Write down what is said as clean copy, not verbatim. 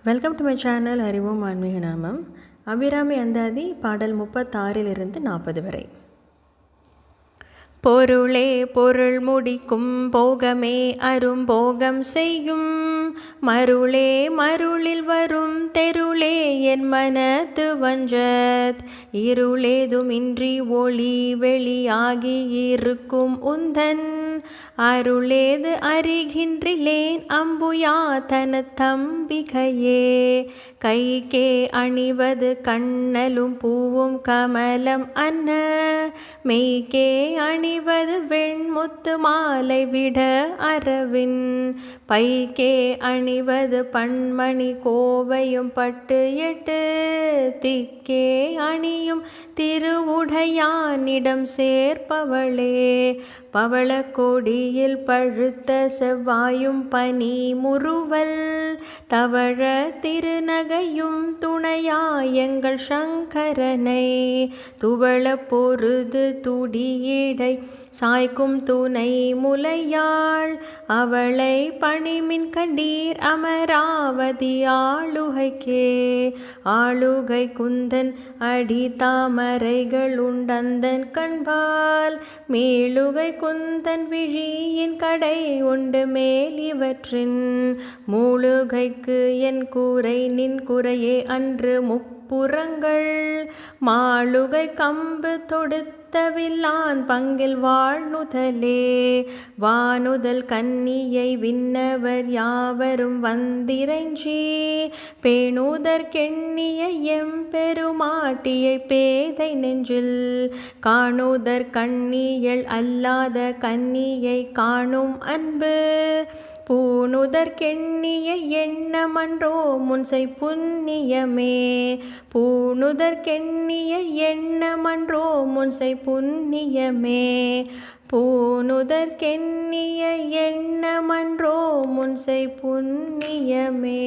Welcome to my channel அறிவோம் ஆன்மீக நாமம். அபிராமி அந்தாதி பாடல் 36 40 வரை. பொருளே பொருள் முடிக்கும் போகமே அரும்போகம் செய்யும் மருளே மருளில் வரும் தெருளே என் மனத்து வஞ்சத் இருளேதுமின்றி ஒளி வெளியாகி இருக்கும் உந்தன் அருளேது அறிகின்றிலேன் அம்புயா தன தம்பிகையே கைக்கே அணிவது கண்ணலும் பூவும் கமலம் அன்ன மெய்க்கே அணிவது வெண்முத்து மாலை விட அரவின் பைக்கே அணிவது பண்மணி கோவையும் பட்டு எட்டு திக்கே அணியும் திருவுடையானிடம் சேர்ப்பவளே பவள கொடியில் பழுத்த செவ்வாயும் பனி முறுவல் தவழ திருநகையும் துணையாயங்கள் சங்கரனை துவள பொருது துடியீடை சாய்க்கும் துணை முலையாள் அவளை பணிமின் கண்டீர் அமராவதி ஆளுகைக்கே ஆளுகை குந்தன் அடி தாமரைகள் உண்டந்தன் கண்பால் மேலுகை குந்தன் விழியின் கடை உண்டு மேல் இவற்றின் மூழுகைக்கு என் கூரை நின் குறையே அன்று முப்புறங்கள் மாளுகை கம்பு தொடுத்தவில்லான் பங்கில் வாழ்நுதலே வானுதல் கன்னியை விண்ணவர் யாவரும் வந்திரைஞ்சி பேணுதற்கெண்ணிய எம்பெருமாட்டியை பேதை நெஞ்சில் காணுதற் கண்ணியள் அல்லாத கன்னியை காணும் அன்பு பூணுதற்கெண்ணிய எண்ணமன்றோ முன்சை புண்ணியமே பூணுதற்கெண்ணிய எண்ணமன்றோ முன்சை புண்ணியமே பூணுதற்கெண்ணிய எண்ணமன்றோ முன்சை புண்ணியமே.